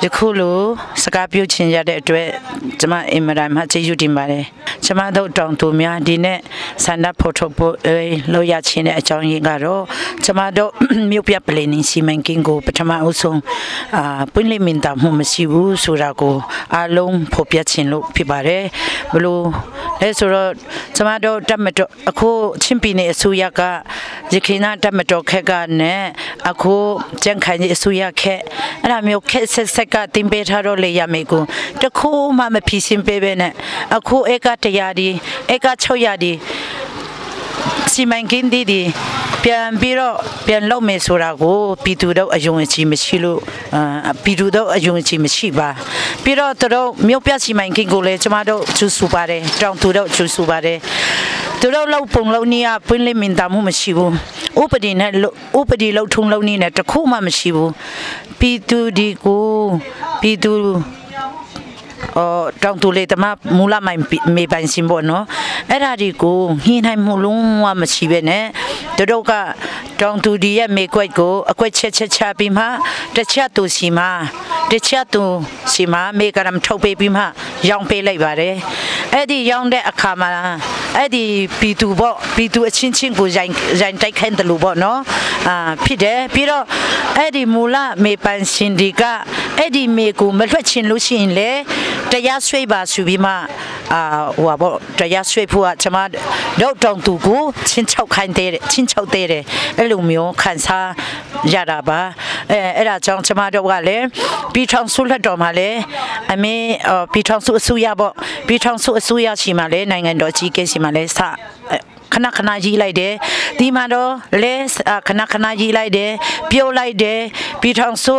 ယခုလိုစကားပြောချင်ရတဲ့အတွက်ကျမအင်မတန်မှကျေးဇူးတင်ပါတယ်ကျမတို့တောင်သူများဒီနေ့ဆန္ဒဖော်ထုတ်ဖို့လို့ရချင်းတဲ့အကြောင်းရင်းကတော့ကျမတို့မြို့ပြပလင်းစီမံကိန်းကိုပထမအဆုံးပွင့်လင်းမြင်သာမှုမရှိဘူးဆိုတာကိုအားလုံးဖော်ပြချင်လို့ဖြစ်ပါတယ်ဘလို့လဲဆိုတော့ကျမတို့တမတော်အခုချင်းပြည်နယ်အစိုးရကရခိုင်တမတော်ခက်ကနဲ့အခုကျန်းခိုင်အစိုးရခက်အဲ့ဒါမျိုးခက်ဆက်ဆက်ကတင်ပေးထားတော့လေရမယ်ကိုတခုမှမဖြစ်စင်ပေးပဲနဲ့အခုဧက100ဒီဧက600ဒီစီမံကိန်းဒီပြန်ပြီးတော့ပြန်လုပ်မယ်ဆိုတာကိုပြည်သူတို့အယုံအကြည်မရှိလို့ပြည်သူတို့အယုံအကြည်မရှိပါပြီးတော့တို့မြို့ပြစီမံကိန်းကိုလည်းကျမတို့ကျူဆူပါတယ်တောင်သူတို့ကျူဆူပါတယ်သူတို့လောက်ပုံလုံးနည်းပွင့်လင်းမြင်သာမှုမရှိဘူးဥပဒေနဲ့ဥပဒေလောက်ထုံလုံးနည်းနဲ့တခုမှမရှိဘူးပြည်သူဒီကိုပြည်သူတောင်သူလေတမမူလမိုင်မေပိုင်စင်ပေါ့နော်အဲ့ဒါဒီကိုညှိနှိုင်းမှုလုံးဝမရှိပဲနဲ့တို့ကတောင်သူဒီရဲ့မေကွက်ကိုအကွက်ချက်ပြီးမှတစ်ချက်သူစီမှာမေကရမ်ထုတ်ပေးပြီးမှရောင်းပေးလိုက်ပါတယ်အဲ့ဒီရောင်းတဲ့အခါမှာအဲ့ဒီပြည်သူအချင်းချင်းကိုရိုင်းတိုက်ခိုင်းတယ်လို့ပေါ့နော်ဖြစ်တယ်ပြီးတော့အဲ့ဒီမူလမေပိုင်စင်ဒီကအဲ့ဒီမေကိုမလွှတ်ချင်လို့ရှိရင်လေတရားဆွေးပါဆိုပြီးမှတရားဆွေးဖို့ကကျွန်မတို့တောင်သူကိုချင်းချောက်ခိုင်းတဲ့ချင်းချောက်တဲ့အဲ့လိုမျိုးခံစားရတာပါအဲ့ဒါကြောင့်ကျွန်မတို့ကလည်းပြည်ထောင်စုလက်တော်မှာလည်းပြည်ထောင်စုအစိုးရပေါ့ပြည်ထောင်စုအစိုးရရှိမှလည်းနိုင်ငံတော်ကြီးကရှိမှလည်းခဏကြီးလိုက်တယ်ဒီမှာတော့လဲခဏကြီးလိုက်တယ်ပြောလိုက်တယ်ပြည်ထောင်စု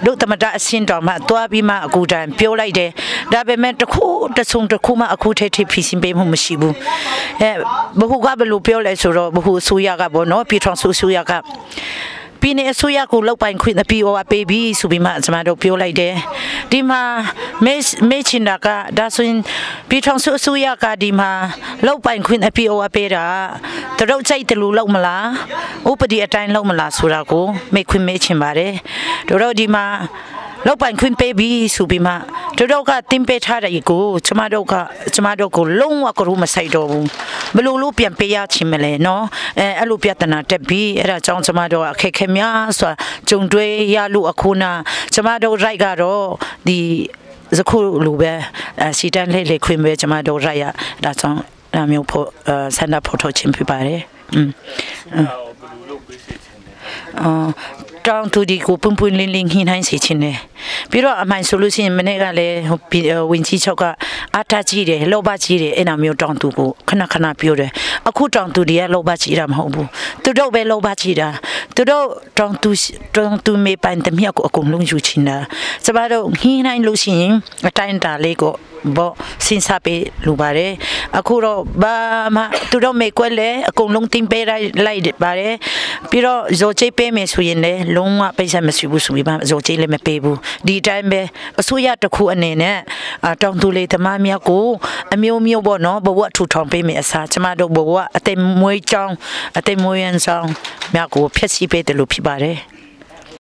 ဒုသမတအစင်းတော်မှတွားပြီးမှအခုတန်ပြောလိုက်တယ်ဒါပေမဲ့တခုမှအခုထိဖြစ်စင်ပေးမှုမရှိဘူးဘဟုကဘလို့ပြောလဲဆိုတော့ဘဟုအစိုးရကပေါ့နော်ပြည်ထောင်စုအစိုးရကပြည်နယ်အစိုးရကိုလောက်ပိုင်ခွင့်ပေးပေးပြီးဆိုပြီးမှကျွန်တော်တို့ပြောလိုက်တယ်ဒီမှာမေချင်တာကဒါဆိုရင်ပြည်ထောင်စုအစိုးရကဒီမှာလောက်ပိုင်ခွင့်ပေးတာတို့ကြိုက်တယ်လို့လောက်မလားဥပဒေအတိုင်းလောက်မလားဆိုတာကိုမေခွင့်မေချင်ပါတယ်တို့ဒီမှာလောက်ပိုင်ခွင့်ပေးပြီးဆိုပြီးမှတို့ကတင်ပေးထားတဲ့ကိုကျမတို့ကိုလုံးဝကရုမဆိုင်တော့ဘူးဘလို့ပြန်ပေးရချင်မလဲနော်အဲ့လိုပြဿနာတက်ပြီးအဲ့ဒါကြောင့်ကျမတို့အခက်ခဲများစွာကြုံတွေ့ရလို့အခုနာကျမတို့ရိုက်ကတော့ဒီစခုလိုပဲစီတန်းလေးခွင့်ပဲကျမတို့ရိုက်ရဒါကြောင့်အမျိုးဖို့ဆန္ဒဖော်ထုတ်ခြင်းဖြစ်ပါတယ်တောင်သူဒီကိုပွန့်လင်းညှိနှိုင်းစေချင်တယ်ပြီးတော့အမှန်ဆိုလို့ရှိရင်မနေ့ကလည်းဝင်ကြီးချုပ်ကအတားကြီးတယ်လောဘကြီးတယ်အဲ့နာမျိုးတောင်သူကိုခဏပြောတယ်အခုတောင်သူတွေကလောဘကြီးတာမဟုတ်ဘူးသူတို့ပဲလောဘကြီးတာသူတို့တောင်သူမေပိုင်တမြောက်ကိုအကုန်လုံးယူချင်တာကျမတို့ညှိနှိုင်းလို့ရှိရင်အတိုင်းတာလေးကိုဘောစဉ်းစားပေးလိုပါတယ်အခုတော့ဘာမှသူတို့မေကွက်လေအကုန်လုံးတင်ပေးလိုက်ပါတယ်ပြီးတော့ဇိုချိပေးမယ်ဆိုရင်လည်းလုံးဝပိတ်ဆက်မရှိဘူးဆိုပြီးမှဇိုချိလည်းမပေးဘူးဒီတိုင်းပဲအစိုးရတစ်ခုအနေနဲ့တောင်သူလေးသမားများကိုအမျိုးပေါ့နော်ဘဝထူထောင်ပေးမယ်အစားကျမတို့ဘဝအသိမွေးချောင်းအသိမွေးရန်ဆောင်များကိုဖျက်ဆီးပေးတယ်လို့ဖြစ်ပါတယ်